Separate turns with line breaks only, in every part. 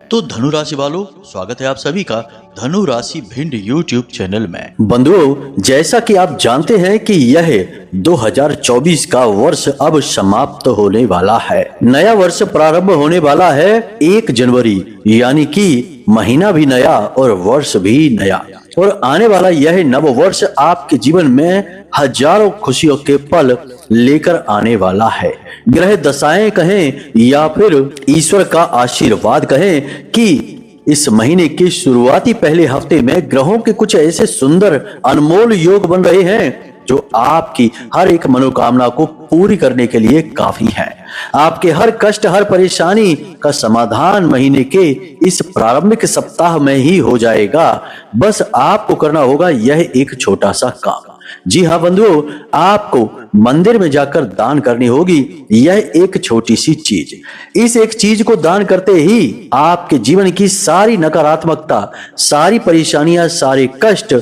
तो धनु राशि वालों, स्वागत है आप सभी का धनु राशि भिंड यूट्यूब चैनल में।
बंधुओं, जैसा कि आप जानते हैं कि यह 2024 का वर्ष अब समाप्त होने वाला है। नया वर्ष प्रारंभ होने वाला है 1 जनवरी, यानी कि महीना भी नया और वर्ष भी नया। और आने वाला यह नव वर्ष आपके जीवन में हजारों खुशियों के पल लेकर आने वाला है। ग्रह दशाएं कहें या फिर ईश्वर का आशीर्वाद कहें कि इस महीने के शुरुआती पहले हफ्ते में ग्रहों के कुछ ऐसे सुंदर अनमोल योग बन रहे हैं जो आपकी हर एक मनोकामना को पूरी करने के लिए काफी है। आपके हर कष्ट, हर परेशानी का समाधान महीने के इस प्रारंभिक सप्ताह में ही हो जाएगा। बस आपको करना होगा यह एक छोटा सा काम। जी हाँ बंधुओं, आपको मंदिर में जाकर दान करनी होगी यह एक छोटी सी चीज। इस एक चीज को दान करते ही आपके जीवन की सारी नकारात्मकता, सारी परेशानियां, सारे कष्ट,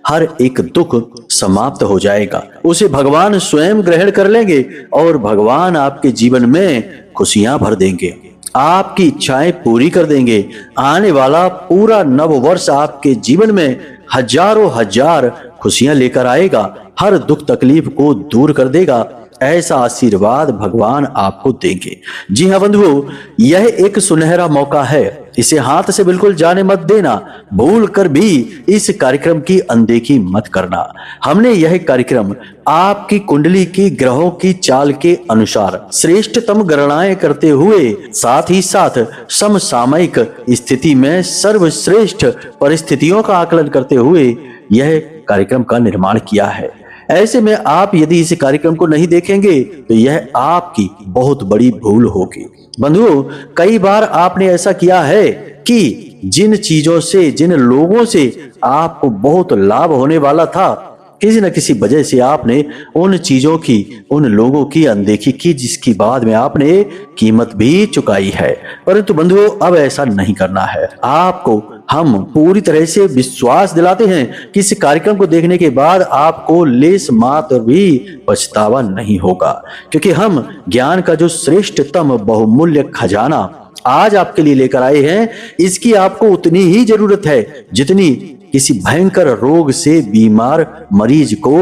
हर एक दुख समाप्त हो जाएगा। उसे भगवान स्वयं ग्रहण कर लेंगे और भगवान आपके जीवन में खुशियां भर देंगे, आपकी इच्छाएं पूरी कर देंगे। आने वाला पूरा नव वर्ष आपके जीवन में हजारों हजार खुशियां लेकर आएगा, हर दुख तकलीफ को दूर कर देगा। ऐसा आशीर्वाद भगवान आपको देंगे। जी हाँ बंधुओं, यह एक सुनहरा मौका है, इसे हाथ से बिल्कुल जाने मत देना। भूल कर भी इस कार्यक्रम की अनदेखी मत करना। हमने यह कार्यक्रम आपकी कुंडली की ग्रहों की चाल के अनुसार श्रेष्ठतम गणनाएं करते हुए साथ ही साथ समसामयिक स्थिति में सर्वश्रेष्ठ परिस्थितियों का आकलन करते हुए यह कार्यक्रम का निर्माण किया है। ऐसे में आप यदि इस कार्यक्रम को नहीं देखेंगे तो यह आपकी बहुत बड़ी भूल होगी। बंधुओं, कई बार आपने ऐसा किया है कि जिन चीजों से, जिन लोगों से आपको बहुत लाभ होने वाला था, किसी न किसी वजह से आपने उन चीजों की, उन लोगों की अनदेखी की, जिसकी बाद में आपने कीमत भी चुकाई है। परंतु बंधुओं, अब ऐसा नहीं करना है। आपको हम पूरी तरह से विश्वास दिलाते हैं कि इस कार्यक्रम को देखने के बाद आपको लेस मात्र भी पछतावा नहीं होगा, क्योंकि हम ज्ञान का जो श्रेष्ठतम बहुमूल्य खजाना आज आपके लिए लेकर आए हैं, इसकी आपको उतनी ही जरूरत है जितनी किसी भयंकर रोग से बीमार मरीज को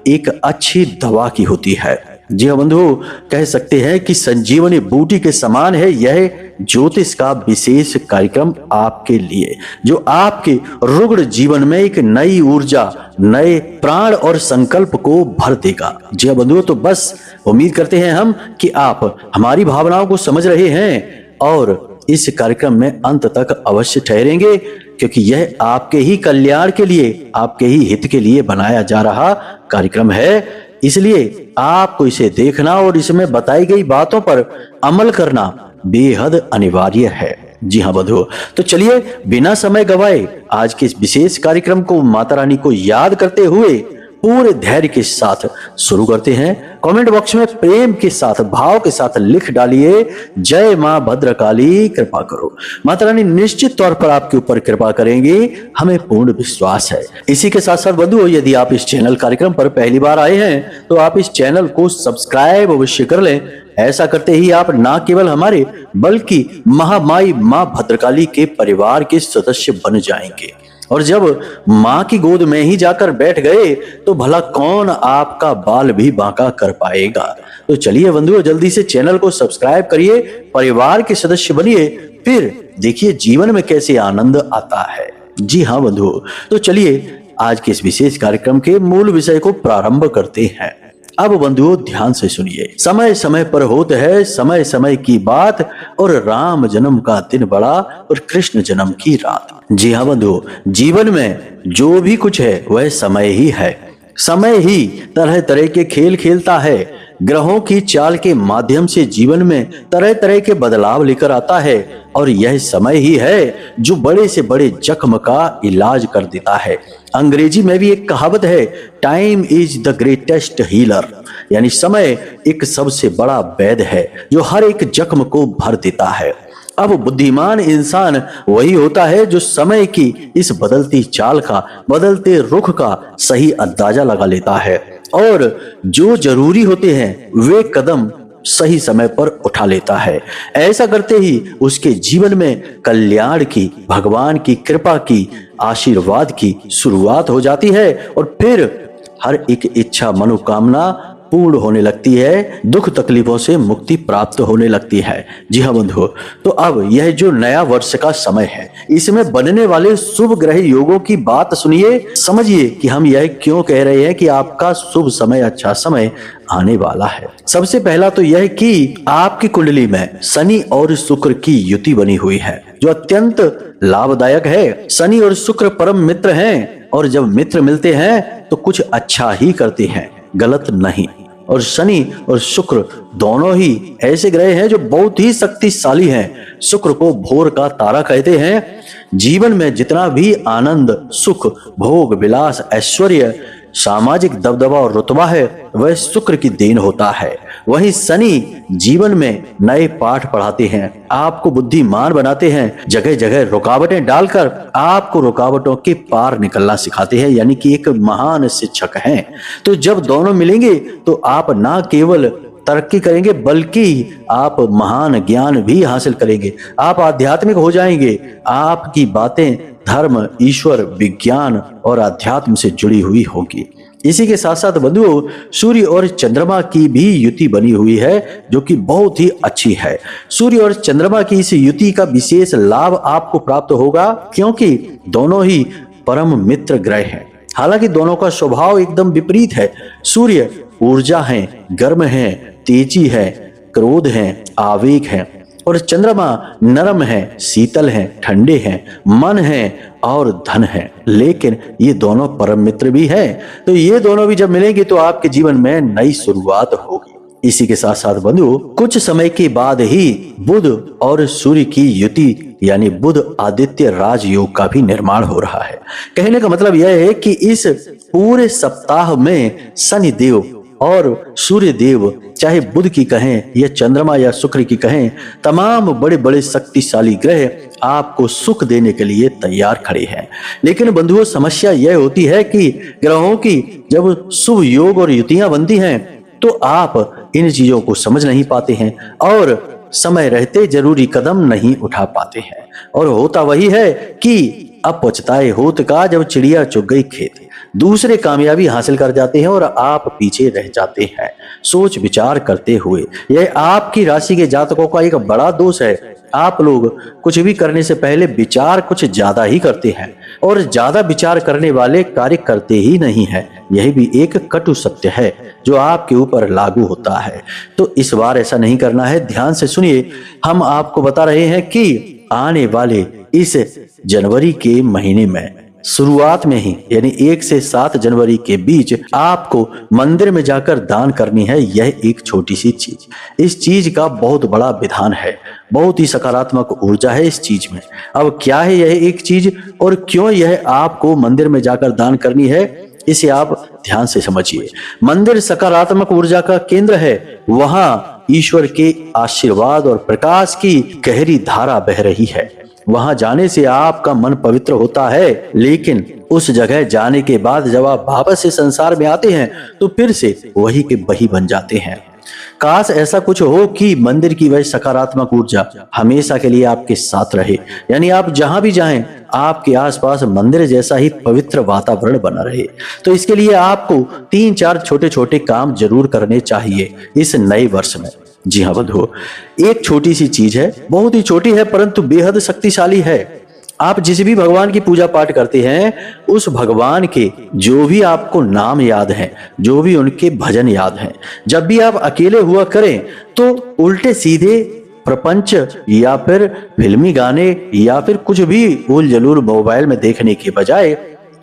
एक अच्छी दवा की होती है। जी हाँ बंधुओं, कह सकते हैं कि संजीवनी बूटी के समान है यह ज्योतिष का विशेष कार्यक्रम आपके लिए, जो आपके रुग्ण जीवन में एक नई ऊर्जा, नए प्राण और संकल्प को भर देगा। जी हाँ बंधुओं, तो बस उम्मीद करते हैं हम कि आप हमारी भावनाओं को समझ रहे हैं और इस कार्यक्रम में अंत तक अवश्य ठहरेंगे, क्योंकि यह आपके ही कल्याण के लिए, आपके ही हित के लिए बनाया जा रहा कार्यक्रम है। इसलिए आपको इसे देखना और इसमें बताई गई बातों पर अमल करना बेहद अनिवार्य है। जी हाँ बंधुओं, तो चलिए बिना समय गवाए आज के इस विशेष कार्यक्रम को माता रानी को याद करते हुए पूरे धैर्य के साथ शुरू करते हैं। कमेंट बॉक्स में प्रेम के साथ, भाव के साथ लिख डालिए, जय मां भद्रकाली कृपा करो। माता रानी निश्चित तौर पर आपके ऊपर कृपा करेंगे, हमें पूर्ण विश्वास है। इसी के साथ साथ बंधुओं, यदि आप इस चैनल कार्यक्रम पर पहली बार आए हैं तो आप इस चैनल को सब्सक्राइब अवश्य कर लें। ऐसा करते ही आप न केवल हमारे बल्कि महामाई मां भद्रकाली के परिवार के सदस्य बन जाएंगे। और जब मां की गोद में ही जाकर बैठ गए तो भला कौन आपका बाल भी बांका कर पाएगा। तो चलिए बंधुओं, जल्दी से चैनल को सब्सक्राइब करिए, परिवार के सदस्य बनिए, फिर देखिए जीवन में कैसे आनंद आता है। जी हाँ बंधुओं, तो चलिए आज के इस विशेष कार्यक्रम के मूल विषय को प्रारंभ करते हैं। अब बंधुओं ध्यान से सुनिए। समय समय पर होते है समय समय की बात, और राम जन्म का दिन बड़ा और कृष्ण जन्म की रात। जी हाँ बंधुओं, जीवन में जो भी कुछ है वह समय ही है। समय ही तरह तरह के खेल खेलता है, ग्रहों की चाल के माध्यम से जीवन में तरह तरह के बदलाव लेकर आता है, और यह समय ही है जो बड़े से बड़े जख्म का इलाज कर देता है। अंग्रेजी में भी एक कहावत है, time is the greatest healer, यानी समय एक सबसे बड़ा वैद्य है जो हर एक जख्म को भर देता है। अब बुद्धिमान इंसान वही होता है जो समय की इस बदलती चाल का, बदलते रुख का सही अंदाजा लगा लेता है, और जो जरूरी होते हैं वे कदम सही समय पर उठा लेता है। ऐसा करते ही उसके जीवन में कल्याण की, भगवान की कृपा की, आशीर्वाद की शुरुआत हो जाती है और फिर हर एक इच्छा मनोकामना पूर्ण होने लगती है, दुख तकलीफों से मुक्ति प्राप्त होने लगती है। जी हाँ बंधुओं, तो अब यह जो नया वर्ष का समय है, इसमें बनने वाले शुभ ग्रह योगों की बात सुनिए, समझिए कि हम यह क्यों कह रहे हैं कि आपका शुभ समय, अच्छा समय आने वाला है। सबसे पहला तो यह कि आपकी कुंडली में शनि और शुक्र की युति बनी हुई है, जो अत्यंत लाभदायक है। शनि और शुक्र परम मित्र हैं और जब मित्र मिलते हैं तो कुछ अच्छा ही करते हैं, गलत नहीं। और शनि और शुक्र दोनों ही ऐसे ग्रह हैं जो बहुत ही शक्तिशाली हैं। शुक्र को भोर का तारा कहते हैं। जीवन में जितना भी आनंद, सुख, भोग विलास, ऐश्वर्य, सामाजिक दबदबा और रुतबा है, वह शुक्र की देन होता है। वहीं शनि जीवन में नए पाठ पढ़ाते हैं, आपको बुद्धिमान बनाते हैं, जगह जगह रुकावटें डालकर आपको रुकावटों के पार निकलना सिखाते हैं, यानी कि एक महान शिक्षक हैं। तो जब दोनों मिलेंगे तो आप ना केवल तरक्की करेंगे बल्कि आप महान ज्ञान भी हासिल करेंगे, आप आध्यात्मिक हो जाएंगे। आपकी बातें धर्म, ईश्वर, विज्ञान और अध्यात्म से जुड़ी हुई होगी। इसी के साथ साथ बंधुओं, सूर्य और चंद्रमा की भी युति बनी हुई है, जो कि बहुत ही अच्छी है। सूर्य और चंद्रमा की इस युति का विशेष लाभ आपको प्राप्त होगा, क्योंकि दोनों ही परम मित्र ग्रह हैं। हालांकि दोनों का स्वभाव एकदम विपरीत है। सूर्य ऊर्जा है, गर्म है, तेजी है, क्रोध है, आवेग है, और चंद्रमा नरम है, शीतल है, ठंडे हैं, मन है और धन है। लेकिन ये दोनों परम मित्र भी हैं, तो ये दोनों भी जब मिलेंगे तो आपके जीवन में नई शुरुआत होगी। इसी के साथ साथ बंधु, कुछ समय के बाद ही बुध और सूर्य की युति यानी बुध आदित्य राजयोग का भी निर्माण हो रहा है। कहने का मतलब यह है कि इस पूरे सप्ताह में शनि देव और सूर्य देव, चाहे बुध की कहें या चंद्रमा या शुक्र की कहें, तमाम बड़े बड़े शक्तिशाली ग्रह आपको सुख देने के लिए तैयार खड़े हैं। लेकिन बंधुओं, समस्या यह होती है कि ग्रहों की जब शुभ योग और युतियां बनती हैं तो आप इन चीजों को समझ नहीं पाते हैं और समय रहते जरूरी कदम नहीं उठा पाते हैं। और होता वही है कि अब पछताए होत का, जब चिड़िया चुग गई खेत। दूसरे कामयाबी हासिल कर जाते हैं और आप पीछे रह जाते हैं। सोच विचार करते हुए, यह आपकी राशि के जातकों का एक बड़ा दोष है। आप लोग कुछ भी करने से पहले विचार कुछ ज्यादा ही करते हैं और ज्यादा विचार करने वाले कार्य करते ही नहीं है। यही भी एक कटु सत्य है जो आपके ऊपर लागू होता है। तो इस बार ऐसा नहीं करना है। ध्यान से सुनिए, हम आपको बता रहे हैं कि आने वाले इस जनवरी के महीने में शुरुआत में ही, यानी 1 से 7 जनवरी के बीच आपको मंदिर में जाकर दान करनी है। यह एक छोटी सी चीज, इस चीज का बहुत बड़ा विधान है, बहुत ही सकारात्मक ऊर्जा है इस चीज में। अब क्या है यह एक चीज और क्यों यह आपको मंदिर में जाकर दान करनी है, इसे आप ध्यान से समझिए। मंदिर सकारात्मक ऊर्जा का केंद्र है, वहां ईश्वर के आशीर्वाद और प्रकाश की गहरी धारा बह रही है। वहां जाने से आपका मन पवित्र होता है, लेकिन उस जगह जाने के बाद जब आप वापस से संसार में आते हैं तो फिर से वही के वही बन जाते हैं। काश ऐसा कुछ हो कि मंदिर की वह सकारात्मक ऊर्जा हमेशा के लिए आपके साथ रहे, यानी आप जहां भी जाएं आपके आसपास मंदिर जैसा ही पवित्र वातावरण बना रहे। तो इसके लिए आपको 3-4 छोटे छोटे काम जरूर करने चाहिए इस नए वर्ष में। जी हाँ बंधुओं, एक छोटी सी चीज है, बहुत ही छोटी है परंतु बेहद शक्तिशाली है। आप जिस भी भगवान की पूजा पाठ करते हैं, उस भगवान के जो भी आपको नाम याद है, जो भी उनके भजन याद हैं, जब भी आप अकेले हुआ करें तो उल्टे सीधे प्रपंच या फिर फिल्मी गाने या फिर कुछ भी उल जलूल मोबाइल में देखने के बजाय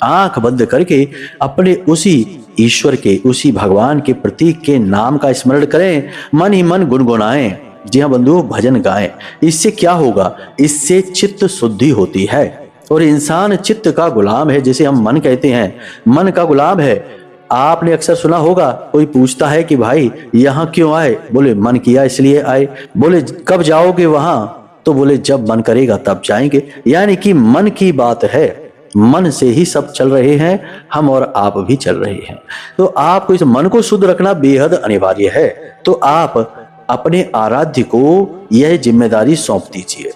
आंख बंद करके अपने उसी ईश्वर के, उसी भगवान के प्रतीक के नाम का स्मरण करें, मन ही मन गुनगुनाएं। जी हाँ बंधुओं, भजन गाएं। इससे क्या होगा, इससे चित्त शुद्धि होती है और इंसान चित्त का गुलाम है, जिसे हम मन कहते हैं, मन का गुलाम है। आपने अक्सर सुना होगा, कोई पूछता है कि भाई यहाँ क्यों आए, बोले मन किया इसलिए आए। बोले कब जाओगे वहां, तो बोले जब मन करेगा तब जाएंगे। यानी कि मन की बात है, मन से ही सब चल रहे हैं, हम और आप भी चल रहे हैं। तो आपको इस मन को शुद्ध रखना बेहद अनिवार्य है। तो आप अपने आराध्य को यह जिम्मेदारी सौंप दीजिए।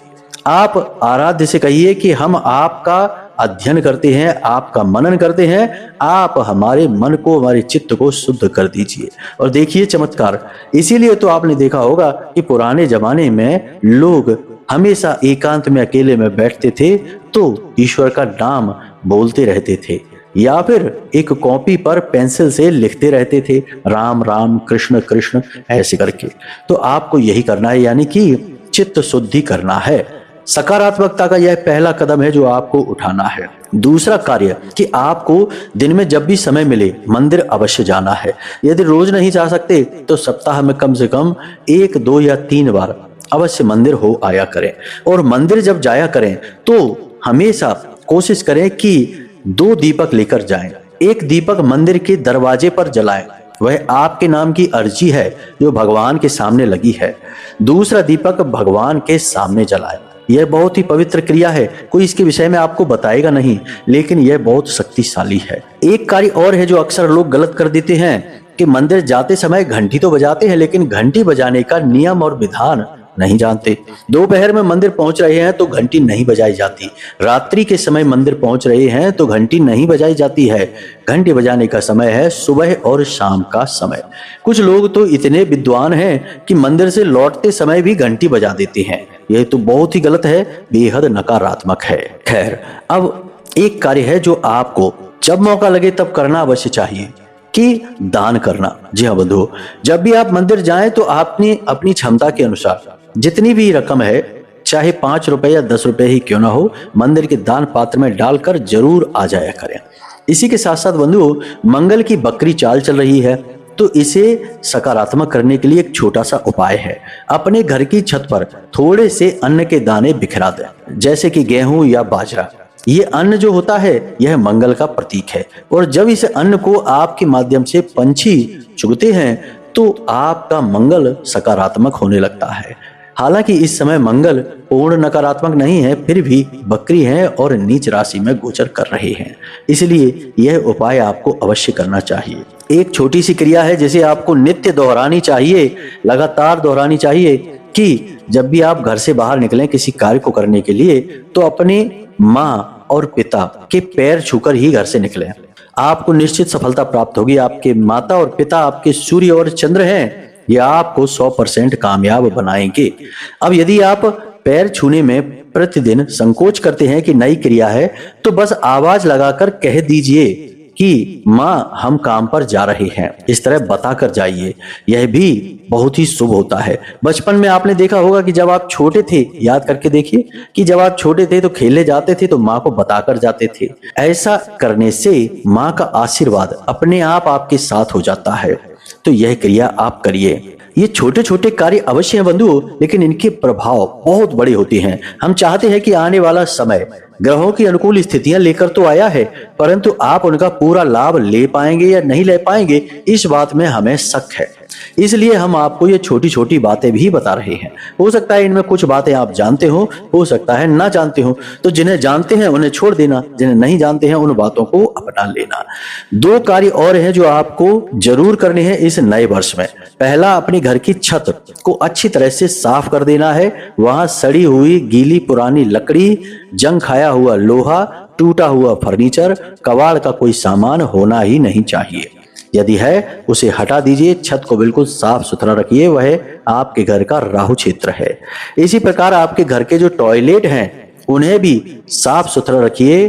आप आराध्य से कहिए कि हम आपका अध्ययन करते हैं, आपका मनन करते हैं, आप हमारे मन को, हमारे चित्त को शुद्ध कर दीजिए। और देखिए चमत्कार, इसीलिए तो आपने देखा होगा कि पुराने जमाने में लोग हमेशा एकांत में अकेले में बैठते थे तो ईश्वर का नाम बोलते रहते थे, या फिर एक कॉपी पर पेंसिल से लिखते रहते थे, राम राम कृष्ण कृष्ण ऐसे करके। तो आपको यही करना है, यानी कि चित्त शुद्धि करना है। सकारात्मकता का यह पहला कदम है जो आपको उठाना है। दूसरा कार्य कि आपको दिन में जब भी समय मिले मंदिर अवश्य जाना है। यदि रोज नहीं जा सकते तो सप्ताह में कम से कम 1, 2 या 3 बार अवश्य मंदिर हो आया करें। और मंदिर जब जाया करें तो हमेशा कोशिश करें कि 2 दीपक लेकर जाएं। एक दीपक मंदिर के दरवाजे पर जलाएं, वह आपके नाम की अर्जी है जो भगवान के सामने लगी है। दूसरा दीपक भगवान के सामने जलाएं। यह बहुत ही पवित्र क्रिया है, कोई इसके विषय में आपको बताएगा नहीं, लेकिन यह बहुत शक्तिशाली है। एक कार्य और है जो अक्सर लोग गलत कर देते हैं कि मंदिर जाते समय घंटी तो बजाते हैं, लेकिन घंटी बजाने का नियम और विधान नहीं जानते। दोपहर में मंदिर पहुंच रहे हैं तो घंटी नहीं बजाई जाती, रात्रि के समय मंदिर पहुंच रहे हैं तो घंटी नहीं बजाई जाती है। घंटी बजाने का समय है सुबह और शाम का समय। कुछ लोग तो इतने विद्वान हैं कि मंदिर से लौटते समय भी घंटी बजा देते हैं। यह तो बहुत ही गलत है, बेहद नकारात्मक है। खैर, अब एक कार्य है जो आपको जब मौका लगे तब करना अवश्य चाहिए कि दान करना। जी हाँ बंधुओं, जब भी आप मंदिर जाएं तो आपने अपनी क्षमता के अनुसार जितनी भी रकम है, चाहे 5 रुपए या 10 रुपए ही क्यों ना हो, मंदिर के दान पात्र में डालकर जरूर आ जाया करें। इसी के साथ साथ बंधुओं, मंगल की बकरी चाल चल रही है तो इसे सकारात्मक करने के लिए एक छोटा सा उपाय है। अपने घर की छत पर थोड़े से अन्न के दाने बिखरा दें, जैसे कि गेहूं या बाजरा। ये अन्न जो होता है यह मंगल का प्रतीक है, और जब इस अन्न को आपके माध्यम से पंछी चुगते हैं तो आपका मंगल सकारात्मक होने लगता है। हालांकि इस समय मंगल पूर्ण नकारात्मक नहीं है, फिर भी बकरी है और नीच राशि में गोचर कर रहे हैं, इसलिए यह उपाय आपको अवश्य करना चाहिए। एक छोटी सी क्रिया है जिसे आपको नित्य दोहरानी चाहिए, लगातार दोहरानी चाहिए कि जब भी आप घर से बाहर निकलें किसी कार्य को करने के लिए तो अपने माँ और पिता के पैर छूकर ही घर से निकलें। आपको निश्चित सफलता प्राप्त होगी। आपके माता और पिता आपके सूर्य और चंद्र हैं, यह आपको 100% कामयाब बनाएंगे। अब यदि आप पैर छूने में प्रतिदिन संकोच करते हैं कि नई क्रिया है तो बस आवाज लगाकर कह दीजिए कि माँ हम काम पर जा रहे हैं, इस तरह बताकर जाइए। यह भी बहुत ही शुभ होता है। बचपन में आपने देखा होगा कि जब आप छोटे थे, याद करके देखिए कि जब आप छोटे थे तो खेलने जाते थे तो माँ को बताकर जाते थे। ऐसा करने से माँ का आशीर्वाद अपने आप आपके साथ हो जाता है। तो यह क्रिया आप करिए। ये छोटे छोटे कार्य अवश्य हैं बंधुओं, लेकिन इनके प्रभाव बहुत बड़े होते हैं। हम चाहते हैं कि आने वाला समय ग्रहों की अनुकूल स्थितियां लेकर तो आया है, परंतु आप उनका पूरा लाभ ले पाएंगे या नहीं ले पाएंगे, इस बात में हमें शक है। इसलिए हम आपको ये छोटी छोटी बातें भी बता रहे हैं। हो सकता है इनमें कुछ बातें आप जानते हो सकता है ना जानते हो। तो जिन्हें जानते हैं उन्हें छोड़ देना, जिन्हें नहीं जानते हैं उन बातों को अपना लेना। 2 कार्य और हैं जो आपको जरूर करने हैं इस नए वर्ष में। पहला, अपने घर की छत को अच्छी तरह से साफ कर देना है। वहां सड़ी हुई गीली पुरानी लकड़ी, जंग खाया हुआ लोहा, टूटा हुआ फर्नीचर, कबाड़ का कोई सामान होना ही नहीं चाहिए। यदि है उसे हटा दीजिए। छत को बिल्कुल साफ सुथरा रखिए, वह आपके घर का राहु क्षेत्र है। इसी प्रकार आपके घर के जो टॉयलेट हैं उन्हें भी साफ सुथरा रखिए।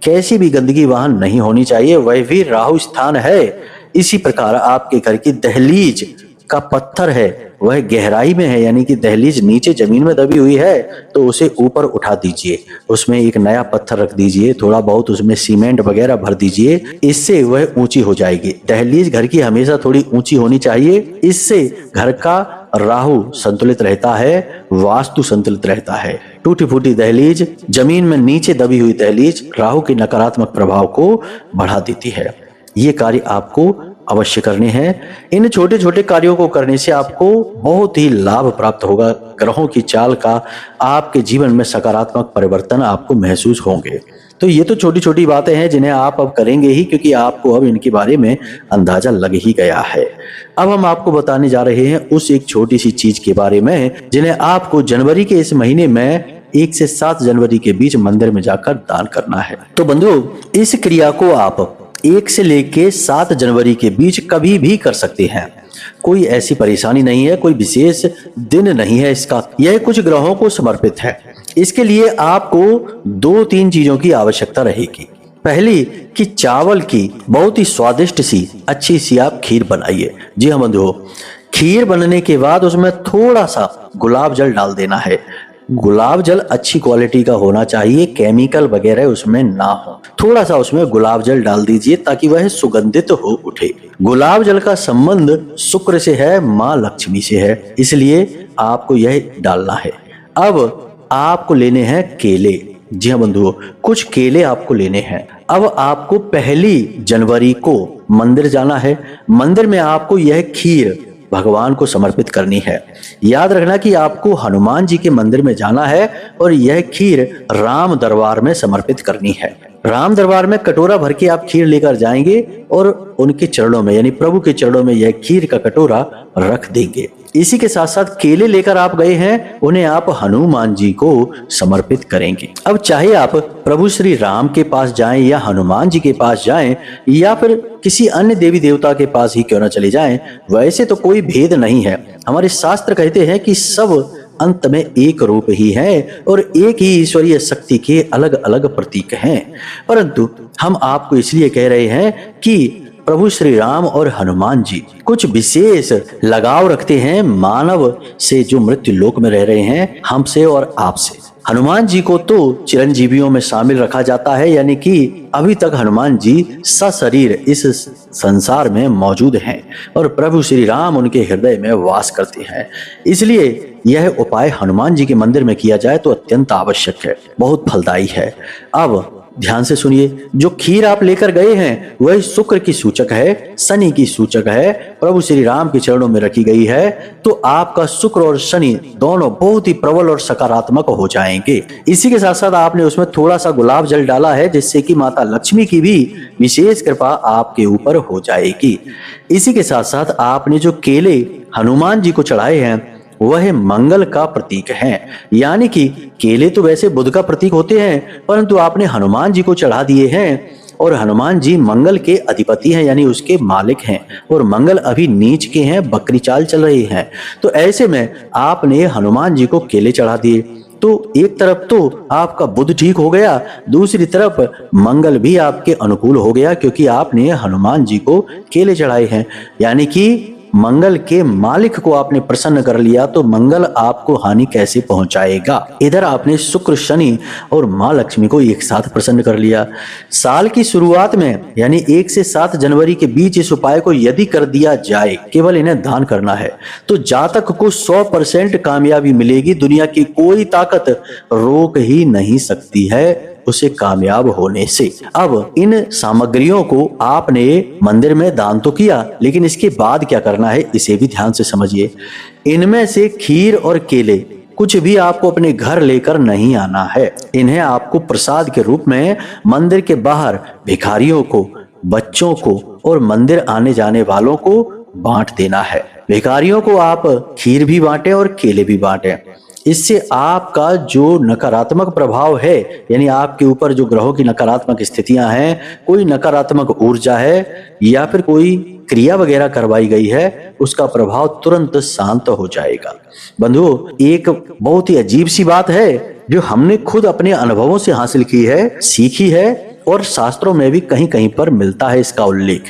कैसी भी गंदगी वहां नहीं होनी चाहिए, वह भी राहु स्थान है। इसी प्रकार आपके घर की दहलीज का पत्थर है वह गहराई में है, यानी कि दहलीज नीचे जमीन में दबी हुई है तो उसे ऊपर उठा दीजिए, उसमें एक नया पत्थर रख दीजिए, थोड़ा बहुत उसमें सीमेंट वगैरह भर दीजिए, इससे वह ऊंची हो जाएगी। दहलीज घर की हमेशा थोड़ी ऊंची होनी चाहिए, इससे घर का राहु संतुलित रहता है, वास्तु संतुलित रहता है। टूटी फूटी दहलीज, जमीन में नीचे दबी हुई दहलीज राहु के नकारात्मक प्रभाव को बढ़ा देती है। ये कार्य आपको अवश्य करने हैं। इन छोटे छोटे कार्यों को करने से आपको बहुत ही लाभ प्राप्त होगा। ग्रहों की चाल का आपके जीवन में सकारात्मक परिवर्तन आपको महसूस होंगे। तो ये तो छोटी छोटी बातें हैं जिन्हें आप अब करेंगे ही, क्योंकि आपको अब इनके बारे में अंदाजा लग ही गया है। अब हम आपको बताने जा रहे हैं उस एक छोटी सी चीज के बारे में जिन्हें आपको जनवरी के इस महीने में 1 से 7 जनवरी के बीच मंदिर में जाकर दान करना है। तो बंधुओं, इस क्रिया को आप 1 से लेके 7 जनवरी के बीच कभी भी कर सकते हैं। कोई ऐसी परेशानी नहीं है, कोई विशेष दिन नहीं है इसका। यह कुछ ग्रहों को समर्पित है। इसके लिए आपको 2-3 चीजों की आवश्यकता रहेगी। पहली कि चावल की बहुत ही स्वादिष्ट सी अच्छी सी आप खीर बनाइए। जी हाँ बंधुओं, खीर बनने के बाद उसमें थोड़ा सा गुलाब जल डाल देना है। गुलाब जल अच्छी क्वालिटी का होना चाहिए, केमिकल वगैरह उसमें ना हो। थोड़ा सा उसमें गुलाब जल डाल दीजिए ताकि वह सुगंधित हो उठे। गुलाब जल का संबंध शुक्र से है, माँ लक्ष्मी से है, इसलिए आपको यह डालना है। अब आपको लेने हैं केले। जी हाँ बंधुओं, कुछ केले आपको लेने हैं। अब आपको 1 जनवरी को मंदिर जाना है। मंदिर में आपको यह खीर भगवान को समर्पित करनी है। याद रखना कि आपको हनुमान जी के मंदिर में जाना है और यह खीर राम दरबार में समर्पित करनी है। राम दरबार में कटोरा भर के आप खीर लेकर जाएंगे और उनके चरणों में यानी प्रभु के चरणों में यह खीर का कटोरा रख देंगे। इसी के साथ साथ केले लेकर आप गए हैं, उन्हें आप हनुमान जी को समर्पित करेंगे। अब चाहे आप प्रभु श्री राम के पास जाएं या हनुमान जी के पास जाएं या फिर किसी अन्य देवी देवता के पास ही क्यों न चले जाएं, वैसे तो कोई भेद नहीं है। हमारे शास्त्र कहते हैं कि सब अंत में एक रूप ही है और एक ही ईश्वरीय शक्ति के अलग अलग प्रतीक हैं। परंतु हम आपको इसलिए कह रहे हैं कि प्रभु श्री राम और हनुमान जी कुछ विशेष लगाव रखते हैं मानव से जो मृत्यु लोक में रह रहे हैं, हमसे और आपसे। हनुमान जी को तो चिरंजीवियों में शामिल रखा जाता है, यानी कि अभी तक हनुमान जी सशरीर इस संसार में मौजूद हैं और प्रभु श्री राम उनके हृदय में वास करते हैं। इसलिए यह उपाय हनुमान जी के मंदिर में किया जाए तो अत्यंत आवश्यक है, बहुत फलदायी है। अब ध्यान से सुनिए, जो खीर आप लेकर गए हैं वह शुक्र की सूचक है, शनि की सूचक है, प्रभु श्री राम के चरणों में रखी गई है। तो आपका शुक्र और शनि दोनों बहुत ही प्रबल और सकारात्मक हो जाएंगे। इसी के साथ साथ आपने उसमें थोड़ा सा गुलाब जल डाला है जिससे कि माता लक्ष्मी की भी विशेष कृपा आपके ऊपर हो जाएगी। इसी के साथ साथ आपने जो केले हनुमान जी को चढ़ाए हैं वह मंगल का प्रतीक है। यानी कि केले तो वैसे बुध का प्रतीक होते हैं, परंतु आपने हनुमान जी को चढ़ा दिए हैं और हनुमान जी मंगल के अधिपति हैं, यानी उसके मालिक हैं और मंगल अभी नीच के हैं, बकरी चाल चल रही है। तो ऐसे में आपने हनुमान जी को केले चढ़ा दिए तो एक तरफ तो आपका बुध ठीक हो गया, दूसरी तरफ मंगल भी आपके अनुकूल हो गया, क्योंकि आपने हनुमान जी को केले चढ़ाए हैं। यानी कि मंगल के मालिक को आपने प्रसन्न कर लिया तो मंगल आपको हानि कैसे पहुंचाएगा। इधर आपने शुक्र, शनि और मां लक्ष्मी को एक साथ प्रसन्न कर लिया। साल की शुरुआत में यानी 1 से 7 जनवरी के बीच इस उपाय को यदि कर दिया जाए, केवल इन्हें दान करना है, तो जातक को 100% कामयाबी मिलेगी। दुनिया की कोई ताकत रोक ही नहीं सकती है उसे कामयाब होने से। अब इन सामग्रियों को आपने मंदिर में दान तो किया, लेकिन इसके बाद क्या करना है इसे भी ध्यान से समझिए। इनमें से खीर और केले कुछ भी आपको अपने घर लेकर नहीं आना है। इन्हें आपको प्रसाद के रूप में मंदिर के बाहर भिखारियों को, बच्चों को और मंदिर आने जाने वालों को बांट देना है। भिखारियों को आप खीर भी बांटें और केले भी बांटें। इससे आपका जो नकारात्मक प्रभाव है, यानी आपके ऊपर जो ग्रहों की नकारात्मक स्थितियां हैं, कोई नकारात्मक ऊर्जा है या फिर कोई क्रिया वगैरह करवाई गई है, उसका प्रभाव तुरंत शांत हो जाएगा। बंधुओं, एक बहुत ही अजीब सी बात है जो हमने खुद अपने अनुभवों से हासिल की है, सीखी है और शास्त्रों में भी कहीं कहीं पर मिलता है इसका उल्लेख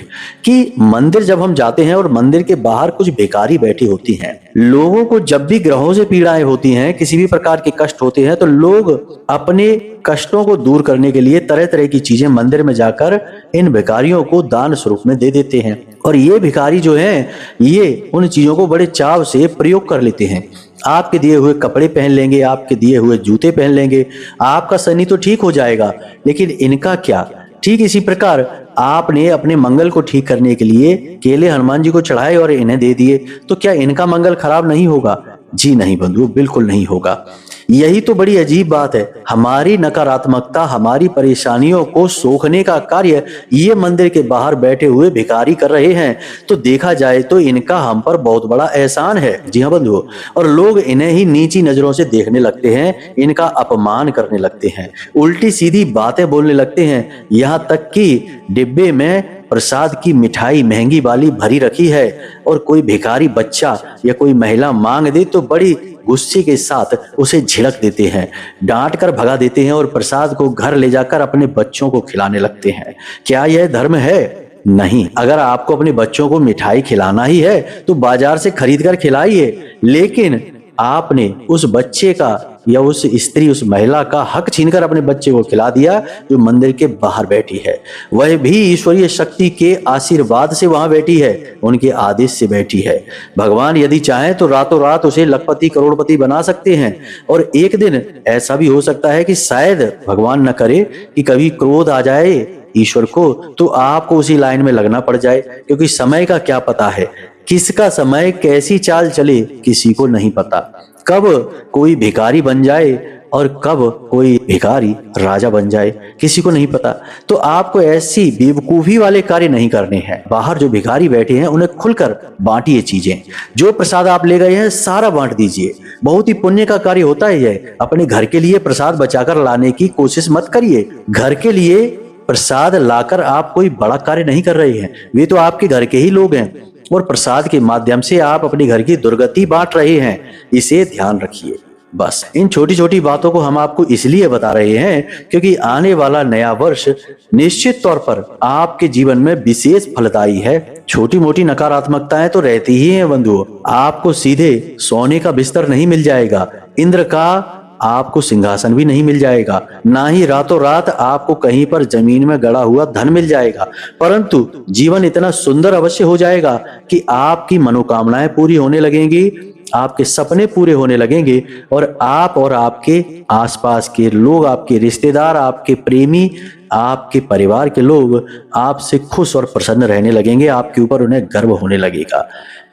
कि मंदिर जब हम जाते हैं और मंदिर के बाहर कुछ भिखारी बैठी होती हैं। लोगों को जब भी ग्रहों से पीड़ाएं होती हैं, किसी भी प्रकार के कष्ट होते हैं, तो लोग अपने कष्टों को दूर करने के लिए तरह तरह की चीजें मंदिर में जाकर इन भिखारियों को दान स्वरूप में दे देते हैं। और ये भिखारी जो हैं, ये उन चीजों को बड़े चाव से प्रयोग कर लेते हैं। आपके दिए हुए कपड़े पहन लेंगे, आपके दिए हुए जूते पहन लेंगे, आपका शनि तो ठीक हो जाएगा, लेकिन इनका क्या। ठीक इसी प्रकार आपने अपने मंगल को ठीक करने के लिए केले हनुमान जी को चढ़ाए और इन्हें दे दिए, तो क्या इनका मंगल खराब नहीं होगा? जी नहीं बंधुओं, बिल्कुल नहीं होगा। यही तो बड़ी अजीब बात है। हमारी नकारात्मकता, हमारी परेशानियों को सोखने का कार्य ये मंदिर के बाहर बैठे हुए भिखारी कर रहे हैं। तो देखा जाए तो इनका हम पर बहुत बड़ा एहसान है। जी हाँ बंधुओं, और लोग इन्हें ही नीची नजरों से देखने लगते हैं, इनका अपमान करने लगते हैं, उल्टी सीधी बातें बोलने लगते हैं। यहाँ तक कि डिब्बे में प्रसाद की मिठाई महंगी वाली भरी रखी है और कोई भिखारी बच्चा या कोई महिला मांग दे तो बड़ी गुस्से के साथ उसे झिड़क देते हैं, डांट कर भगा देते हैं और प्रसाद को घर ले जाकर अपने बच्चों को खिलाने लगते हैं। क्या यह धर्म है? नहीं। अगर आपको अपने बच्चों को मिठाई खिलाना ही है तो बाजार से खरीद कर खिलाइए, लेकिन आपने उस बच्चे का या उस स्त्री, उस महिला का हक छीनकर अपने बच्चे को खिला दिया जो मंदिर के बाहर बैठी है। वह भी ईश्वरीय शक्ति के आशीर्वाद से वहां बैठी है, उनके आदेश से बैठी है। भगवान यदि चाहें तो रातों रात उसे लखपति करोड़पति बना सकते हैं, और एक दिन ऐसा भी हो सकता है कि शायद भगवान न करे कि कभी क्रोध आ जाए ईश्वर को, तो आपको उसी लाइन में लगना पड़ जाए। क्योंकि समय का क्या पता है, किसका समय कैसी चाल चले किसी को नहीं पता। कब कोई भिखारी बन जाए और कब कोई भिखारी राजा बन जाए किसी को नहीं पता। तो आपको ऐसी बेवकूफी वाले कार्य नहीं करने हैं। बाहर जो भिखारी बैठे हैं उन्हें खुलकर बांटिए चीजें। जो प्रसाद आप ले गए हैं सारा बांट दीजिए। बहुत ही पुण्य का कार्य होता है यह। अपने घर के लिए प्रसाद बचाकर लाने की कोशिश मत करिए। घर के लिए प्रसाद लाकर आप कोई बड़ा कार्य नहीं कर रहे हैं, वे तो आपके घर के ही लोग हैं और प्रसाद के माध्यम से आप अपने घर की दुर्गति बांट रहे हैं। इसे ध्यान रखिए। बस इन छोटी छोटी बातों को हम आपको इसलिए बता रहे हैं क्योंकि आने वाला नया वर्ष निश्चित तौर पर आपके जीवन में विशेष फलदायी है। छोटी मोटी नकारात्मकताएं तो रहती ही हैं बंधुओं। आपको सीधे सोने का बिस्तर नहीं मिल जाएगा, इंद्र का आपको सिंहासन भी नहीं मिल जाएगा, ना ही रातों रात आपको कहीं पर जमीन में गड़ा हुआ धन मिल जाएगा, परंतु जीवन इतना सुंदर अवश्य हो जाएगा कि आपकी मनोकामनाएं पूरी होने लगेंगी, आपके सपने पूरे होने लगेंगे और आप और आपके आसपास के लोग, आपके रिश्तेदार, आपके प्रेमी, आपके परिवार के लोग आपसे खुश और प्रसन्न रहने लगेंगे। आपके ऊपर उन्हें गर्व होने लगेगा।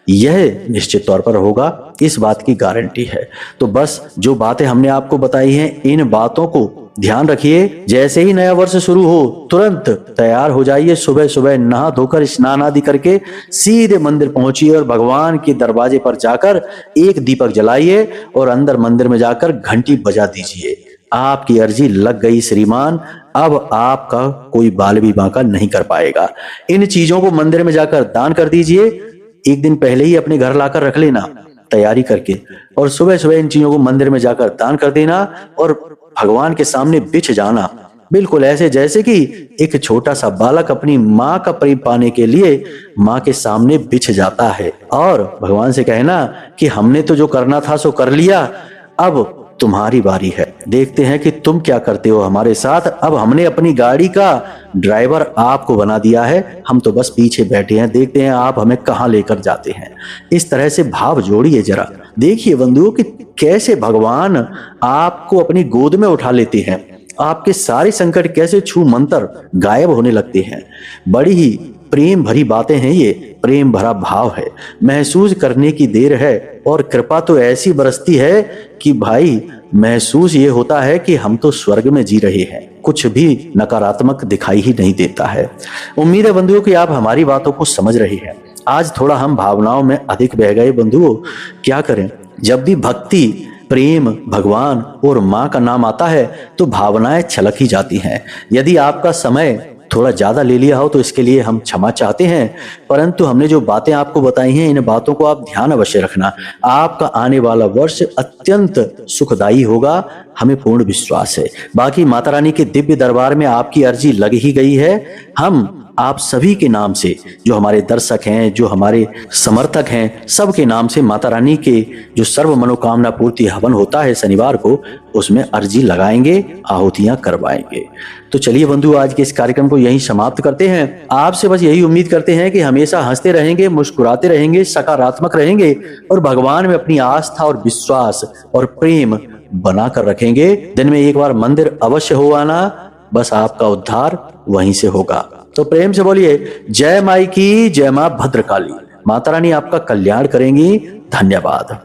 यह निश्चित तौर पर होगा, इस बात की गारंटी है। तो बस जो बातें हमने आपको बताई हैं, इन बातों को ध्यान रखिए। जैसे ही नया वर्ष शुरू हो तुरंत तैयार हो जाइए, सुबह सुबह नहा धोकर स्नान आदि करके सीधे मंदिर पहुंचिए और भगवान के दरवाजे पर जाकर एक दीपक जलाइए और अंदर मंदिर में जाकर घंटी बजा दीजिए। आपकी अर्जी लग गई श्रीमान, अब आपका कोई बाल भी बांका नहीं कर पाएगा। इन चीजों को मंदिर में जाकर दान कर दीजिए। एक दिन पहले ही अपने घर लाकर रख लेना तैयारी करके, और सुबह सुबह इन चीजों को मंदिर में जाकर दान कर देना और भगवान के सामने बिछ जाना, बिल्कुल ऐसे जैसे कि एक छोटा सा बालक अपनी माँ का प्रेम पाने के लिए माँ के सामने बिछ जाता है और भगवान से कहना कि हमने तो जो करना था सो कर लिया, अब तुम्हारी बारी है, देखते हैं कि तुम क्या करते हो हमारे साथ। अब हमने अपनी गाड़ी का ड्राइवर आपको बना दिया है, हम तो बस पीछे बैठे हैं, देखते हैं आप हमें कहाँ लेकर जाते हैं। इस तरह से भाव जोड़िए जरा। देखिए बंधुओं कि कैसे भगवान आपको अपनी गोद में उठा लेते हैं, आपके सारे संकट कैसे छू मंतर गायब होने लगते हैं। बड़ी ही प्रेम भरी बातें हैं ये, प्रेम भरा भाव है, महसूस करने की देर है और कृपा तो ऐसी बरसती है कि भाई महसूस ये होता है कि हम तो स्वर्ग में जी रहे हैं, कुछ भी नकारात्मक दिखाई ही नहीं देता है। उम्मीद है बंधुओं कि आप हमारी बातों को समझ रहे हैं। आज थोड़ा हम भावनाओं में अधिक बह गए बंधुओं, क्या करें, जब भी भक्ति, प्रेम, भगवान और माँ का नाम आता है तो भावनाएं छलक ही जाती हैं। यदि आपका समय थोड़ा ज्यादा ले लिया हो तो इसके लिए हम क्षमा चाहते हैं, परंतु हमने जो बातें आपको बताई हैं इन बातों को आप ध्यान अवश्य रखना। आपका आने वाला वर्ष अत्यंत सुखदायी होगा, हमें पूर्ण विश्वास है। बाकी माता रानी के दिव्य दरबार में आपकी अर्जी लग ही गई है। हम आप सभी के नाम से, जो हमारे दर्शक हैं, जो हमारे समर्थक हैं, सबके नाम से माता रानी के जो सर्व मनोकामना पूर्ति हवन होता है शनिवार को, उसमें अर्जी लगाएंगे, आहुतियां करवाएंगे। तो चलिए बंधु, आज के इस कार्यक्रम को यहीं समाप्त करते हैं। आपसे बस यही उम्मीद करते हैं कि हमेशा हंसते रहेंगे, मुस्कुराते रहेंगे, सकारात्मक रहेंगे और भगवान में अपनी आस्था और विश्वास और प्रेम बनाकर रखेंगे। दिन में एक बार मंदिर अवश्य हो आना, बस आपका उद्धार वहीं से होगा। तो प्रेम से बोलिए जय माई की, जय मां भद्रकाली। माता रानी आपका कल्याण करेंगी। धन्यवाद।